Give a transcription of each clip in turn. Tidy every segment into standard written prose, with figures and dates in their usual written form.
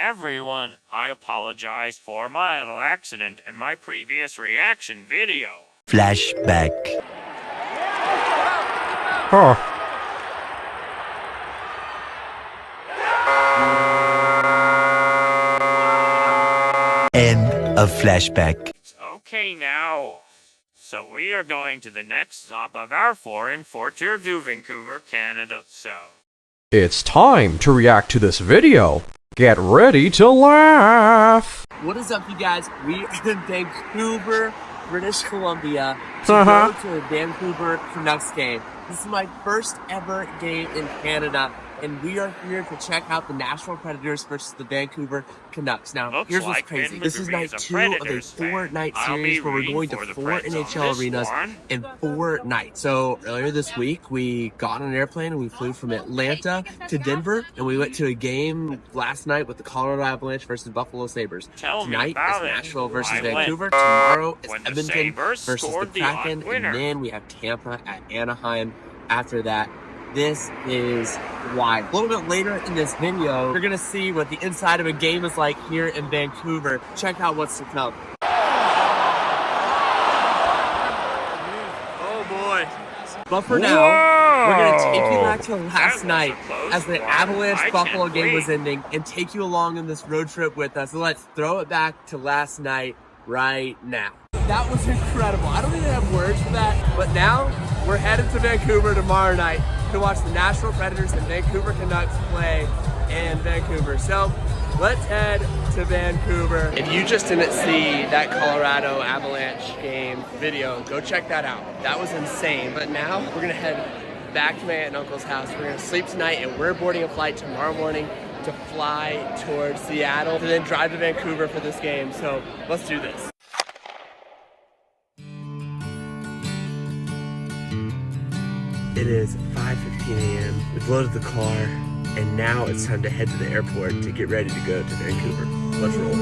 everyone, I apologize for my little accident in my previous reaction video. Flashback. Huh. End of flashback. Okay now. So we are going to the next stop of our foreign tour to Vancouver, Canada, so... It's time to react to this video. Get ready to laugh. What is up, you guys? We are in Vancouver, British Columbia, to go to the Vancouver Canucks game. This is my first ever game in Canada, and we are here to check out the Nashville Predators versus the Vancouver Canucks. Now, here's what's crazy. This is night 2 of a 4-night series where we're going to 4 NHL arenas in 4 nights. So, earlier this week, we got on an airplane and we flew from Atlanta to Denver, and we went to a game last night with the Colorado Avalanche versus Buffalo Sabres. Tonight is Nashville versus Vancouver. Tomorrow is Edmonton versus the Kraken, and then we have Tampa at Anaheim after that. This is wild. A little bit later in this video, you're gonna see what the inside of a game is like here in Vancouver. Check out what's to come. Oh boy. But for now, we're gonna take you back to last night as the Avalanche Buffalo game was ending and take you along on this road trip with us. So let's throw it back to last night right now. That was incredible. I don't even have words for that, but now we're headed to Vancouver tomorrow night to watch the Nashville Predators and Vancouver Canucks play in Vancouver. So let's head to Vancouver. If you just didn't see that Colorado Avalanche game video, go check that out. That was insane. But now we're gonna head back to my aunt and uncle's house. We're gonna sleep tonight, and we're boarding a flight tomorrow morning to fly towards Seattle and then drive to Vancouver for this game. So let's do this. It is 5:15 a.m. We've loaded the car, and now it's time to head to the airport to get ready to go to Vancouver. Let's roll.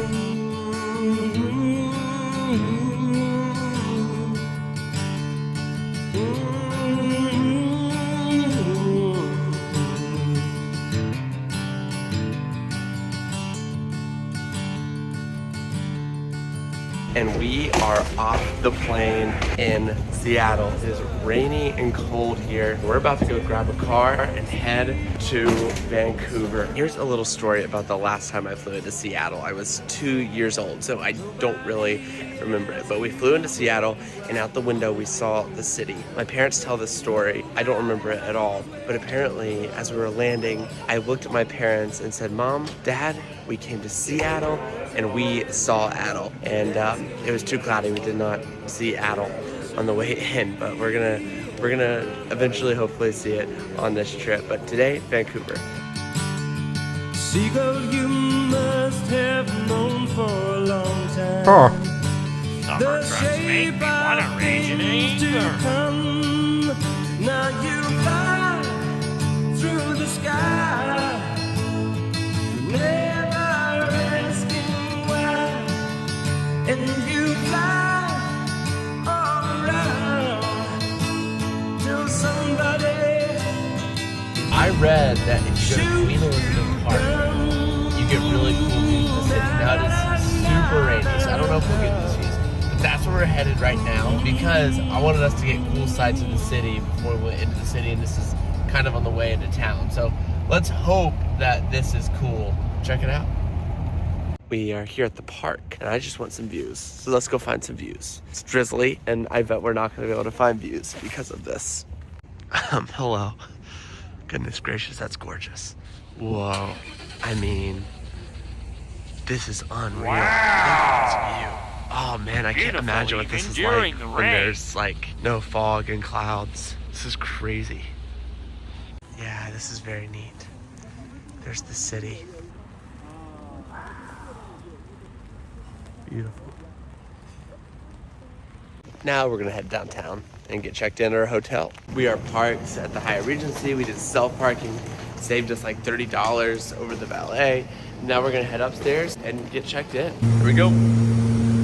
And we are off the plane in Seattle. It is rainy and cold here. We're about to go grab a car and head to Vancouver. Here's a little story about the last time I flew into Seattle. I was 2 years old, so I don't really remember it. But we flew into Seattle, and out the window we saw the city. My parents tell this story. I don't remember it at all. But apparently, as we were landing, I looked at my parents and said, "Mom, Dad, we came to Seattle and we saw Adel." And it was too cloudy. We did not see Adel on the way in, but we're gonna eventually hopefully see it on this trip. But today, Vancouver. Seagull, you must have known for a long time. Summer trucks make me want to rage in anger. Now you fly through the sky, never asking why, and you fly all around till somebody. I read that if you go to Queen Elizabeth Park, you get really cool views of the city. Now it is super rainy, so I don't know if we'll get these views. But that's where we're headed right now because I wanted us to get cool sides of the city before we went into the city, and this is kind of on the way into town. So let's hope that this is cool. Check it out. We are here at the park, and I just want some views. So let's go find some views. It's drizzly, and I bet we're not going to be able to find views because of this. Hello. Goodness gracious, that's gorgeous. Whoa. I mean, this is unreal. Wow. Look at this view. Oh man, I can't imagine what this is like when there's like no fog and clouds. This is crazy. Yeah, this is very neat. There's the city. Beautiful. Now we're gonna head downtown and get checked in at our hotel. We are parked at the Hyatt Regency. We did self-parking, saved us like $30 over the valet. Now we're gonna head upstairs and get checked in. Here we go.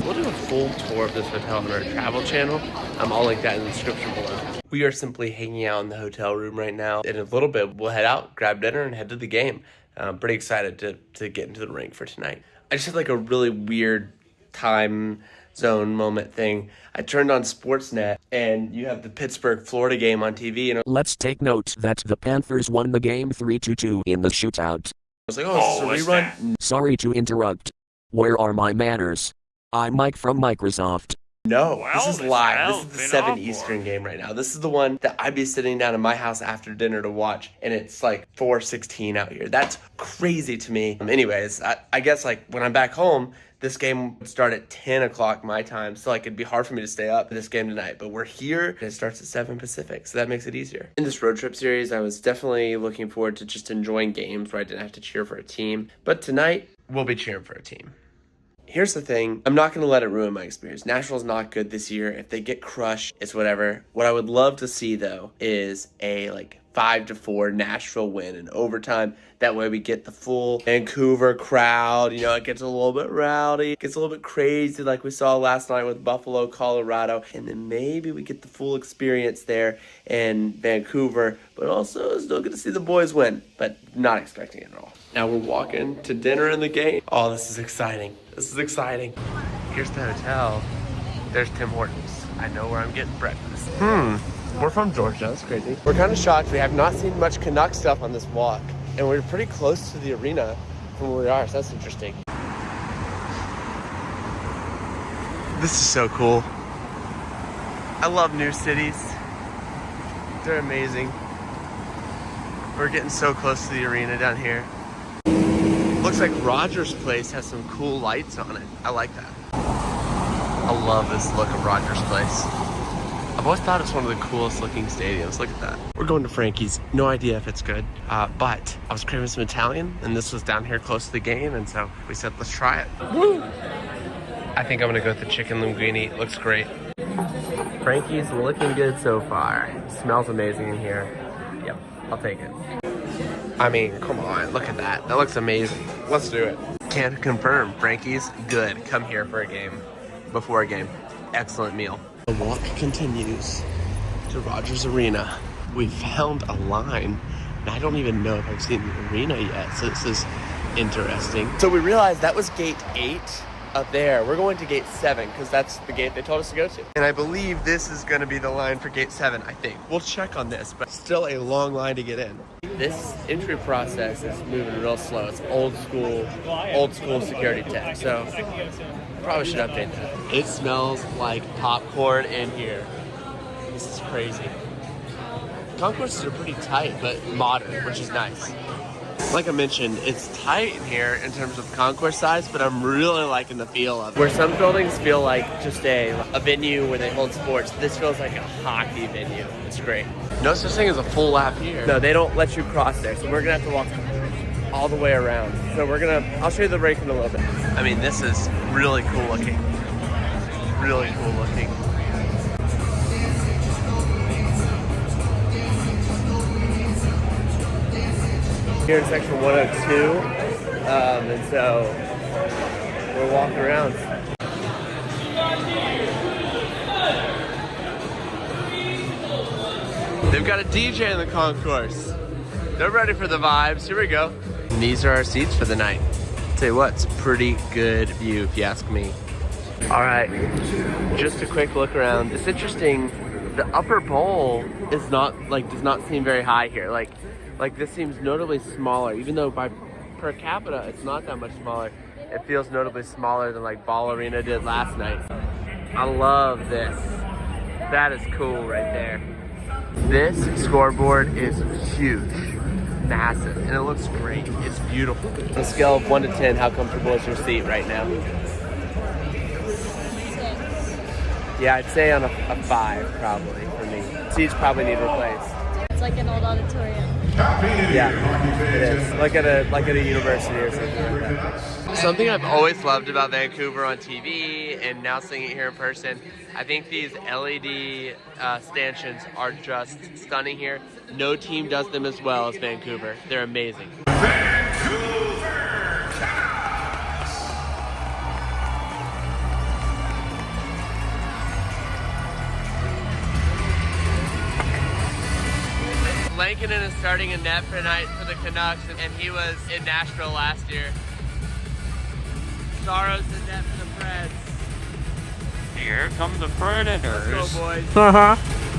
We'll do a full tour of this hotel on our travel channel. I'll link that in the description below. We are simply hanging out in the hotel room right now. In a little bit, we'll head out, grab dinner, and head to the game. I'm pretty excited to get into the rink for tonight. I just had like a really weird time zone moment thing. I turned on Sportsnet and you have the Pittsburgh-Florida game on TV, and I Let's take note that the Panthers won the game 3-2 in the shootout. was like, oh, is this a rerun? Sorry to interrupt. Where are my manners? I'm Mike from Microsoft. No, Well, this is this live. has This is the been 7 awful. Eastern game right now. This is the one that I'd be sitting down in my house after dinner to watch, and it's like 4:16 out here. That's crazy to me. Anyways, I guess like when I'm back home, this game would start at 10 o'clock my time, so like it'd be hard for me to stay up for this game tonight. But we're here, and it starts at 7 Pacific, so that makes it easier. In this road trip series, I was definitely looking forward to just enjoying games where I didn't have to cheer for a team. But tonight, we'll be cheering for a team. Here's the thing, I'm not going to let it ruin my experience. Nashville's not good this year. If they get crushed, it's whatever. What I would love to see, though, is a 5-4 Nashville win in overtime. That way we get the full Vancouver crowd. You know, it gets a little bit rowdy, it gets a little bit crazy like we saw last night with Buffalo, Colorado. And then maybe we get the full experience there in Vancouver, but also still get to see the boys win, but not expecting it at all. Now we're walking to dinner in the game. Oh, this is exciting. This is exciting. Here's the hotel. There's Tim Hortons. I know where I'm getting breakfast. We're from Georgia. That's crazy. We're kind of shocked. We have not seen much Canucks stuff on this walk, and we're pretty close to the arena from where we are, so that's interesting. This is so cool. I love new cities. They're amazing. We're getting so close to the arena down here. Looks like Rogers Place has some cool lights on it. I like that. I love this look of Rogers Place. I've always thought it's one of the coolest looking stadiums. Look at that. We're going to Frankie's. No idea if it's good, but I was craving some Italian, and this was down here close to the game, and so we said, let's try it. Woo! I think I'm gonna go with the chicken linguine. It looks great. Frankie's looking good so far. Smells amazing in here. Yep, I'll take it. I mean, come on, look at that. That looks amazing. Let's do it. Can confirm, Frankie's good. Come here for a game, before a game. Excellent meal. The walk continues to Rogers Arena. We found a line, and I don't even know if I've seen the arena yet, so this is interesting. So we realized that was gate 8 up there. We're going to gate 7 because that's the gate they told us to go to. And I believe this is going to be the line for gate 7, I think. We'll check on this, but still a long line to get in. This entry process is moving real slow. It's old school security tech, so probably should update that. It smells like popcorn in here. This is crazy. Concourses are pretty tight, but modern, which is nice. Like I mentioned, it's tight in here in terms of concourse size, but I'm really liking the feel of it. Where some buildings feel like just a venue where they hold sports, this feels like a hockey venue. It's great. No such thing as a full lap here. No, they don't let you cross there, so we're gonna have to walk all the way around. So I'll show you the rink in a little bit. I mean, this is really cool looking. Really cool looking. Here in section 102, and so we're walking around. They've got a DJ in the concourse. They're ready for the vibes. Here we go. And these are our seats for the night. Tell you what, it's a pretty good view if you ask me. All right, just a quick look around. It's interesting. The upper bowl is does not seem very high here. Like this seems notably smaller, even though per capita it's not that much smaller. It feels notably smaller than like Ball Arena did last night. I love this. That is cool right there. This scoreboard is huge, massive, and it looks great. It's beautiful. On a scale of 1 to 10, how comfortable is your seat right now? Yeah, I'd say on a 5 probably for me. Seats probably need replaced. It's like an old auditorium. Yeah, it is. Like at a university or something like that. Something I've always loved about Vancouver on TV and now seeing it here in person, I think these LED stanchions are just stunning here. No team does them as well as Vancouver. They're amazing. Heikkinen is starting in net for tonight for the Canucks, and he was in Nashville last year. Saros in net for the Preds. Here come the Predators. Let's go, boys. Uh-huh.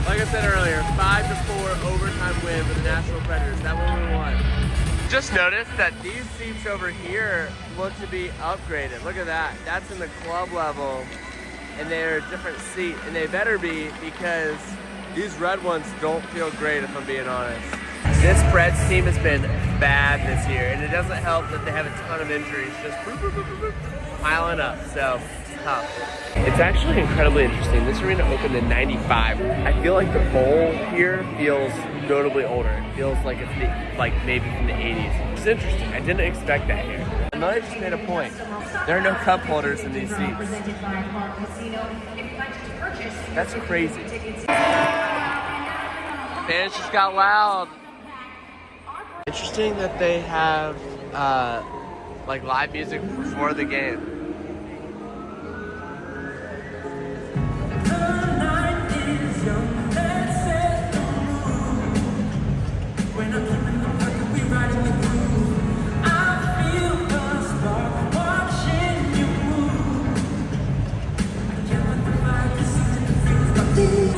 Like I said earlier, 5-4 overtime win for the Nashville Predators. That one we won. Just noticed that these seats over here look to be upgraded. Look at that. That's in the club level, and they're a different seat, and they better be, because these red ones don't feel great, if I'm being honest. This Preds team has been bad this year, and it doesn't help that they have a ton of injuries just piling up, so it's tough. It's actually incredibly interesting. This arena opened in '95. I feel like the bowl here feels notably older. It feels like it's maybe from the '80s. It's interesting. I didn't expect that here. Another just made a point. There are no cup holders in these seats. That's crazy. Fans just got loud. Interesting that they have like live music before the game.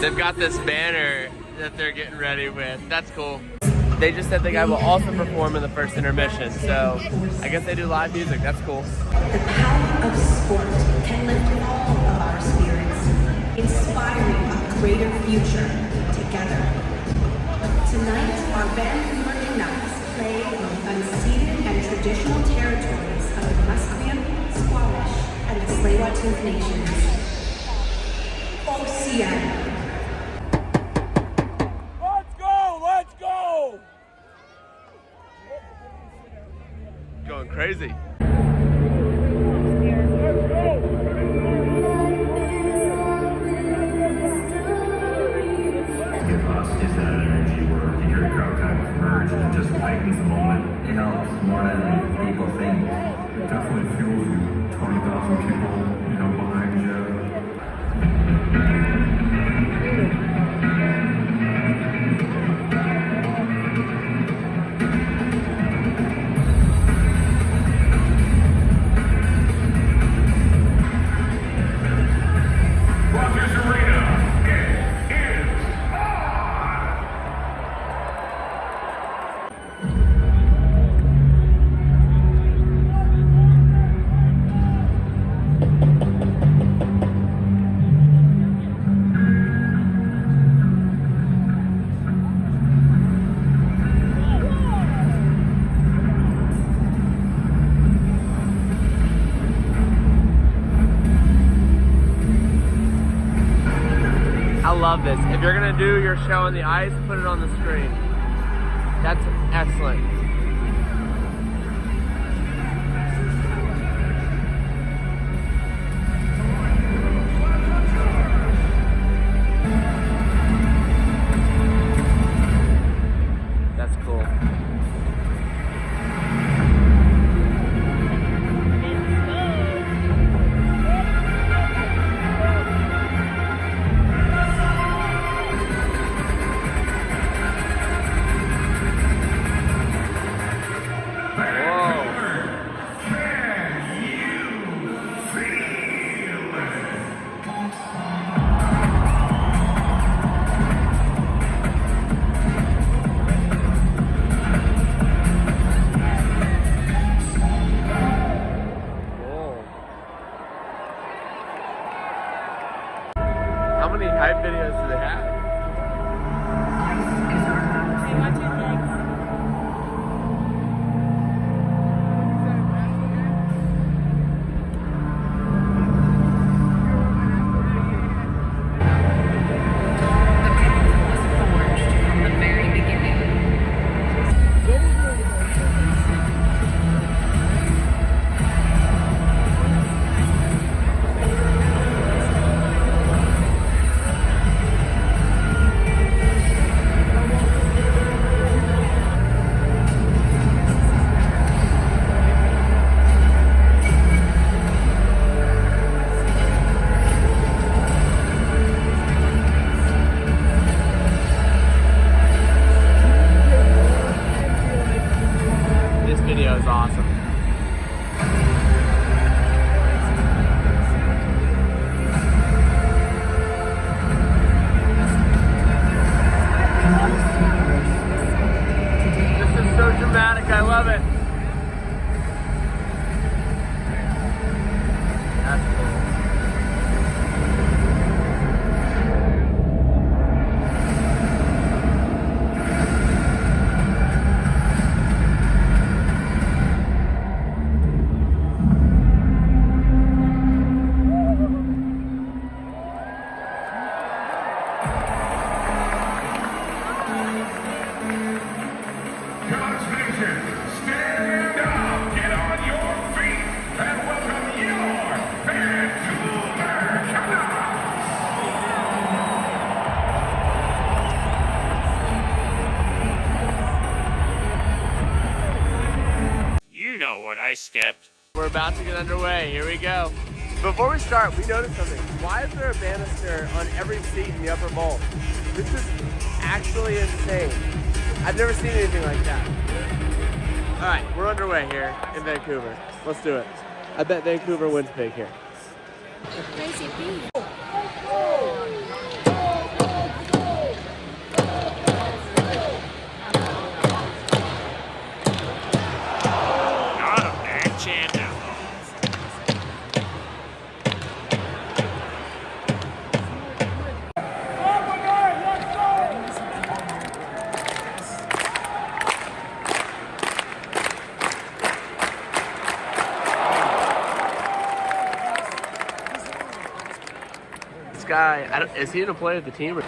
They've got this banner that they're getting ready with. That's cool. They just said the guy will also perform in the first intermission, so I guess they do live music. That's cool. The power of sport can lift all of our spirits, inspiring a greater future together. Tonight, our Vancouver Canucks play in the unceded and traditional territories of the Musqueam, Squamish, and the Tsleil-Waututh Nations. OCN. Going crazy. Get lost is that energy where you hear a crowd kind of merge and it just lightens the moment. It helps more than people think. It definitely fuels you. 20,000 people, behind you. I love this. If you're gonna do your show on the ice, put it on the screen. That's excellent. That's cool. How many hype videos do they have? skipped. We're about to get underway. Here we go. Before we start, we noticed something. Why is there a banister on every seat in the upper bowl? This is actually insane. I've never seen anything like that. All right, we're underway here in Vancouver. Let's do it. I bet Vancouver wins big here. Crazy bee. Not a bad chance at all. This guy, is he going to play with the team?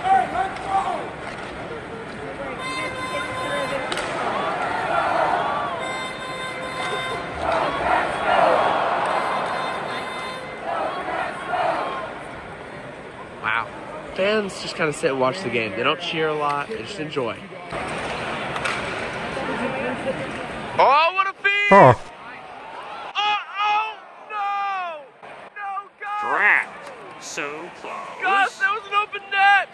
Wow. Fans just kind of sit and watch the game. They don't cheer a lot. They just enjoy. Oh, what a feed! Huh. Oh, no! No, God! Drat. So close. Gosh, that was an open net!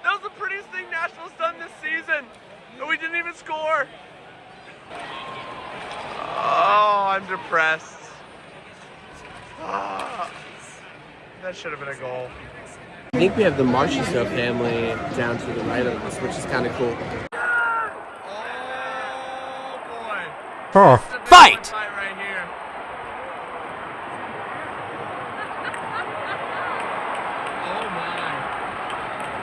That was the prettiest thing Nashville's done this season. And we didn't even score. Oh, I'm depressed. Ah, that should have been a goal. I think we have the Marchessault family down to the right of us, which is kind of cool. Oh, boy. Huh. Fight! Fight right here. Oh, my.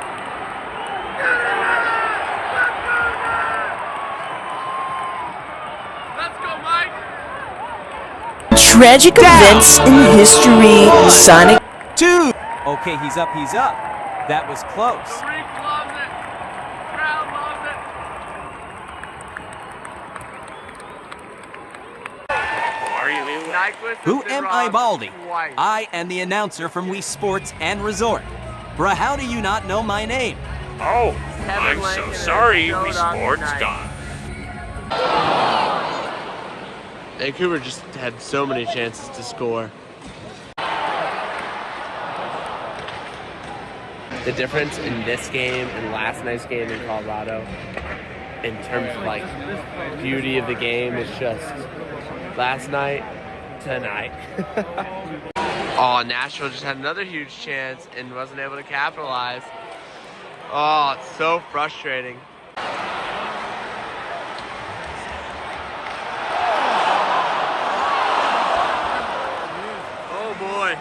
Let's go, Mike! Tragic events in history, Sonic. Two! Okay, he's up, he's up. That was close. The Reek loves it. Crowd loves it. Who are you? Nyquist has Who been am I, robbed Baldi? twice. I am the announcer from Wii Sports and Resort. Bruh, how do you not know my name? Oh, Kevin I'm Lankin so has sorry. showed We up sports tonight. gone. Vancouver just had so many chances to score. The difference in this game and last night's game in Colorado, in terms of like beauty of the game, is just last night, tonight. Oh, Nashville just had another huge chance and wasn't able to capitalize. Oh, it's so frustrating. Oh boy.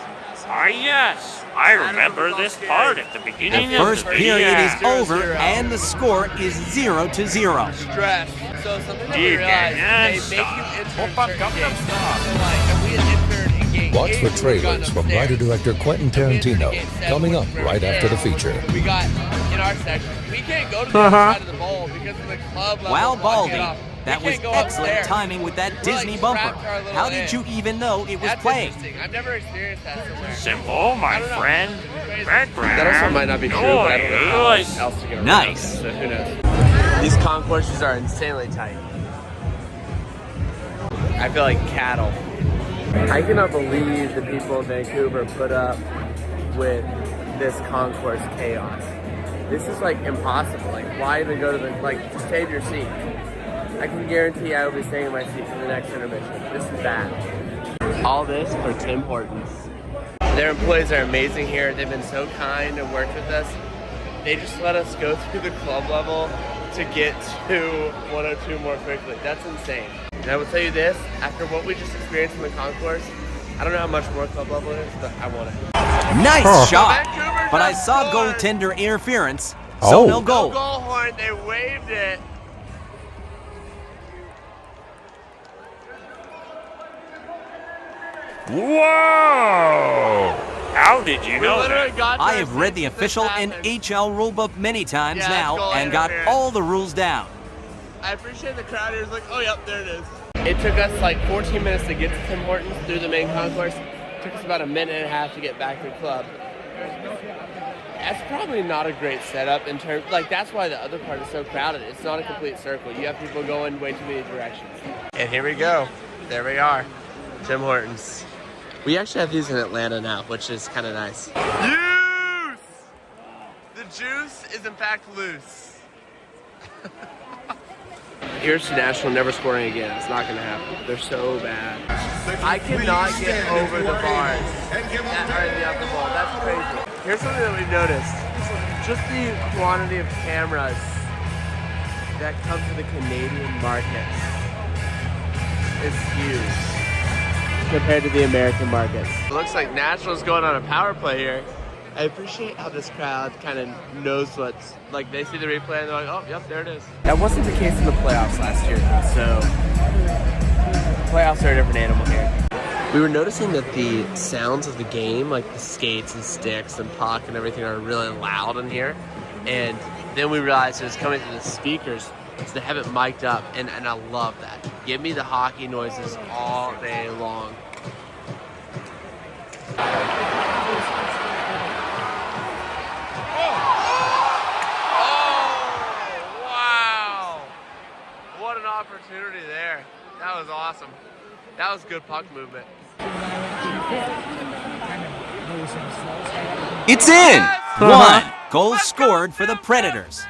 Ah, yes. I remember this part at the beginning The of first the period video. is over 0-0. and the score is 0-0. Stress. So something that we Dude, realized, man, they make stop. you enter certain games. So like, if we had entered in game Watch 8, for we would've trailers gotten from upstairs. writer-director Quentin Tarantino, coming up right after the feature. We got in our section. We can't go to the other side of the bowl because of the club level. Wow, blocking Baldi, it off. that We was can't go excellent upstairs. timing with that We're, Disney like, bumper. trapped our little How did you even know it was That's playing? interesting. I've never experienced that somewhere. Simple, my I don't know. friend. Background. That also might not be true, but I don't know how Noise. else to get around. Nice. So who knows? These concourses are insanely tight. I feel like cattle. I cannot believe the people in Vancouver put up with this concourse chaos. This is like impossible. Like, why even go to the, like, save your seat. I can guarantee I will be staying in my seat for the next intermission. This is bad. All this for Tim Hortons. Their employees are amazing here. They've been so kind and worked with us. They just let us go through the club level to get to 102 more quickly. That's insane. And I will tell you this, after what we just experienced in the concourse, I don't know how much more club level it is, but I want it. Nice shot! Vancouver But I just saw scored. goaltender interference, so Oh. no No goal. goal horn, they waved it. Whoa! How did you We know literally that? got to I our have read the seats as official this and happened. HL rulebook many times Yeah, now goal and got interference. all the rules down. I appreciate the crowd here is like, oh, yep, there it is. It took us like 14 minutes to get to Tim Hortons through the main concourse. It took us about a minute and a half to get back to the club. That's probably not a great setup in terms, like, that's why the other part is so crowded. It's not a complete circle. You have people going way too many directions. And here we go. There we are. Tim Hortons. We actually have these in Atlanta now, which is kind of nice. Juice! The juice is in fact loose. Here's to Nashville never scoring again. It's not gonna happen. They're so bad. I cannot get over the bars that are in the upper bowl. That's crazy. Here's something that we've noticed. Just the quantity of cameras that come to the Canadian markets is huge compared to the American markets. It looks like Nashville's going on a power play here. I appreciate how this crowd kind of knows what's, like they see the replay and they're like, oh, yep, there it is. That wasn't the case in the playoffs last year, so playoffs are a different animal here. We were noticing that the sounds of the game, like the skates and sticks and puck and everything, are really loud in here. And then we realized it was coming through the speakers, so they have it mic'd up, and I love that. Give me the hockey noises all day long. Opportunity there. That was awesome. That was good puck movement. It's in! One goal scored for the Predators.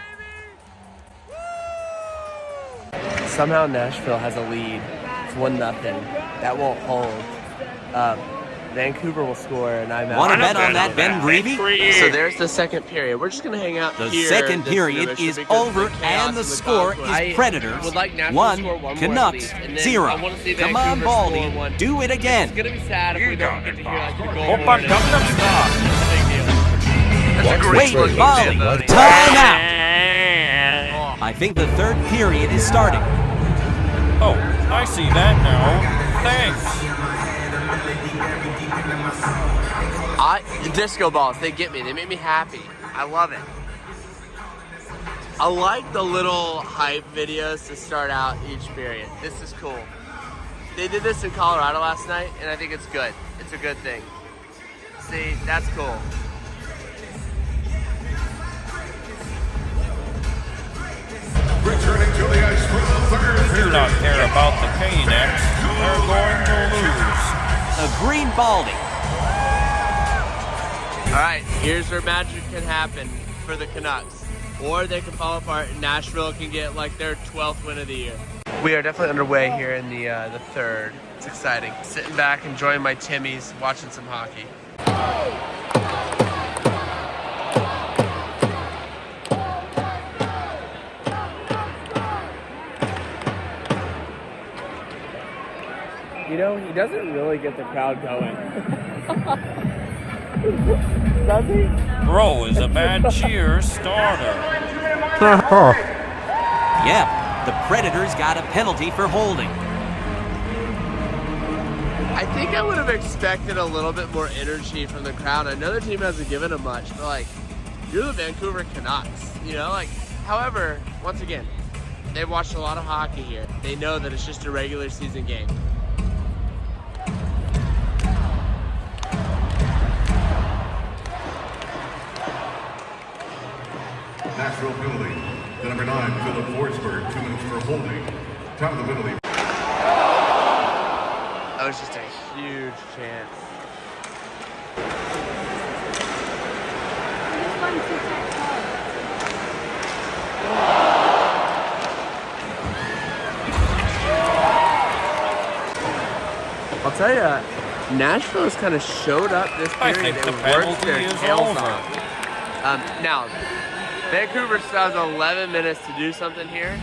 Somehow Nashville has a lead. It's 1-0. That won't hold. Vancouver will score, and I'm out. Want to bet on that, McGreevy? So there's the second period. We're just going to hang out the here. The second period is over, and the score is Predators 1, Canucks 0. Come on, Baldi, do it again. It's going to be sad if we don't get to hear like the goal. Wait, Baldi, time out. I think the third period is starting. Oh, I see that now. Thanks. Disco balls, they get me. They make me happy. I love it. I like the little hype videos to start out each period. This is cool. They did this in Colorado last night, and I think it's good. It's a good thing. See, that's cool. Returning to the ice for the third We do not care about the Canucks. They're going to lose. The green Baldi. All right, here's where magic can happen for the Canucks. Or they can fall apart and Nashville can get like their 12th win of the year. We are definitely underway here in the third. It's exciting. Sitting back, enjoying my Timmies, watching some hockey. You know, he doesn't really get the crowd going. Does he? Bro is a bad cheer starter. Yep, the Predators got a penalty for holding. I think I would have expected a little bit more energy from the crowd. I know the team hasn't given them much, but like, you're the Vancouver Canucks, you know? Like, however, once again, they've watched a lot of hockey here. They know that it's just a regular season game. Nashville penalty. The number 9, Philip Forsberg, 2 minutes for holding. Time of the penalty. That was just a huge chance. I'll tell you, Nashville has kind of showed up this period and worked their tails off. Now, Vancouver still has 11 minutes to do something here,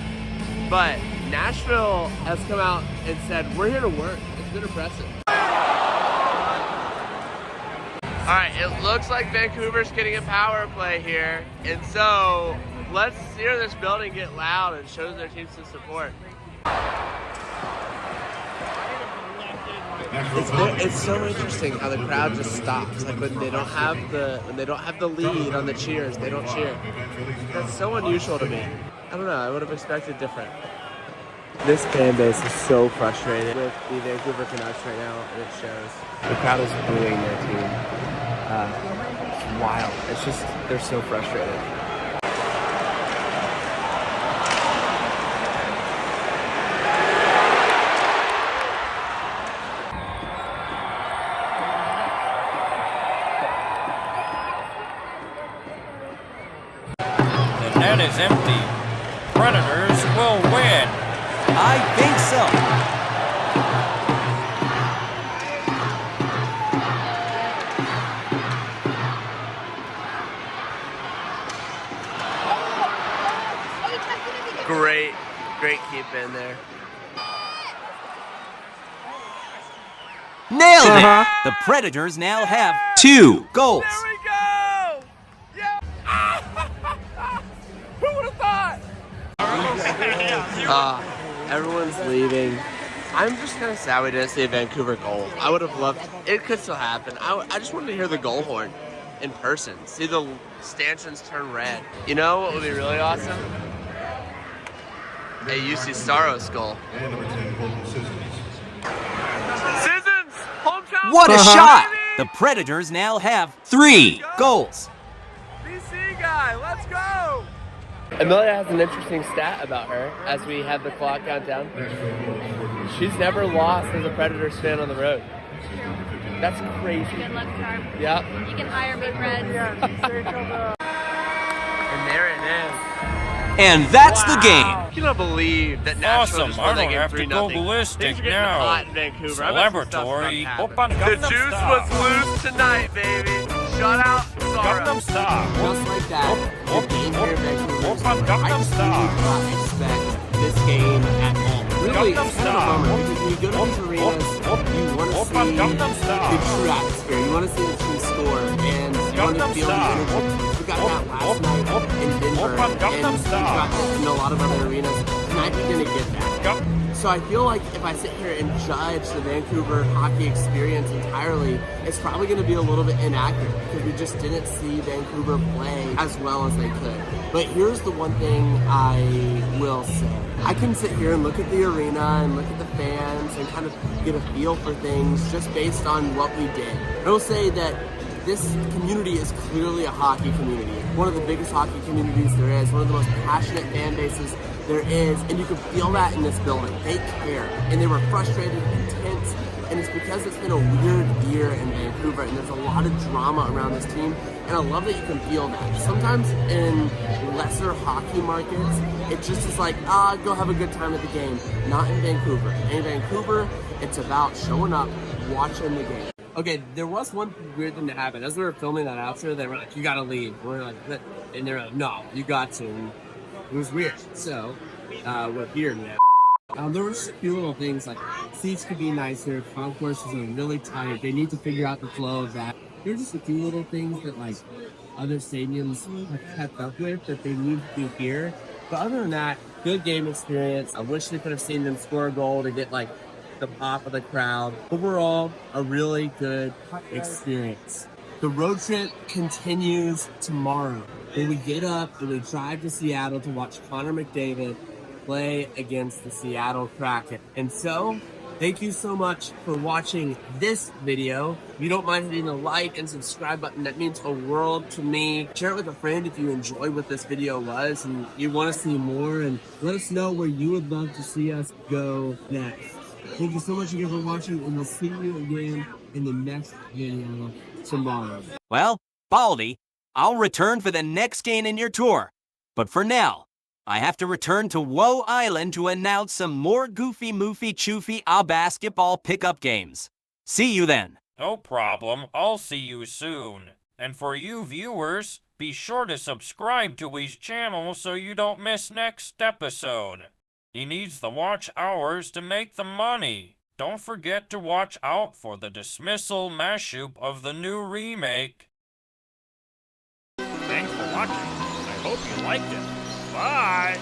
but Nashville has come out and said, we're here to work. It's been impressive. All right, it looks like Vancouver's getting a power play here, and so let's hear this building get loud and show their team some support. It's so interesting how the crowd just stops. Like when they don't have the lead on the cheers, they don't cheer. That's so unusual to me. I don't know. I would have expected different. This fan base is so frustrated with the Vancouver Canucks right now, and it shows. The crowd is booing their team. It's wild. It's just they're so frustrated. pen is empty. Predators will win. I think so. Great keep in there. Nailed it! The Predators now have 2 goals. There we go! Yeah! Who would have thought? Everyone's leaving. I'm just kind of sad we didn't see a Vancouver goal. I would have loved it. Could still happen. I just wanted to hear the goal horn in person. See the stanchions turn red. You know what would be really awesome? A UC Staros goal. Sissons! Hometown! What a shot! The Predators now have 3 goals. BC guy, let's go! Amelia has an interesting stat about her as we have the clock count down. She's never lost as a Predators fan on the road. That's crazy. Good luck, Charm. Yep. You can hire me, Fred. And there it is. And that's the game. I cannot believe that Nashville Awesome, just I won that don't game have to 3-0. go ballistic Things are getting now. hot in Vancouver. I bet some stuff's Celebratory. about to Open happen. The Gangnam juice Style. was loose tonight, baby. Shut out Gangnam Sorrow. Style. Just like that, the game here in Vancouver. Open Gangnam I Style. did not expect this game at all. Really, Gangnam it's kind of a Style. bummer because when you go to these arenas, you want to Open see Gangnam Style. the true atmosphere. You want to see the team score, and you want to Gangnam feel the Style. energy. We got that last night in Denver, Open and Gangnam we Style. got that in a lot of other arenas. Tonight we didn't get that. So I feel like if I sit here and judge the Vancouver hockey experience entirely, it's probably going to be a little bit inaccurate because we just didn't see Vancouver play as well as they could. But here's the one thing I will say. I can sit here and look at the arena and look at the fans and kind of get a feel for things just based on what we did. I will say that this community is clearly a hockey community. One of the biggest hockey communities there is, one of the most passionate fan bases there is, and you can feel that in this building. They care, and they were frustrated, intense, and it's because it's been a weird year in Vancouver, and there's a lot of drama around this team, and I love that you can feel that. Sometimes in lesser hockey markets, it just is like, go have a good time at the game. Not in Vancouver. In Vancouver, it's about showing up, watching the game. Okay, there was one weird thing that happened. As we were filming that outro, they were like, you gotta leave. We're like, and they're like, no, you got to. And it was weird. So, we're here now. There were just a few little things like seats could be nicer, concourses are really tight. They need to figure out the flow of that. There were just a few little things that like other stadiums have kept up with that they need to do here. But other than that, good game experience. I wish they could have seen them score a goal to get like the pop of the crowd. Overall, a really good experience. The road trip continues tomorrow. When we get up and we drive to Seattle to watch Connor McDavid play against the Seattle Kraken. And so, thank you so much for watching this video. If you don't mind hitting the like and subscribe button, that means a world to me. Share it with a friend if you enjoyed what this video was and you want to see more, and let us know where you would love to see us go next. Thank you so much again for watching, and we'll see you again in the next video tomorrow. Well, Baldi, I'll return for the next game in your tour. But for now, I have to return to Woe Island to announce some more goofy, moofy, choofy, basketball pickup games. See you then. No problem. I'll see you soon. And for you viewers, be sure to subscribe to his channel so you don't miss next episode. He needs the watch hours to make the money. Don't forget to watch out for the dismissal mashup of the new remake. Thanks for watching. I hope you liked it. Bye!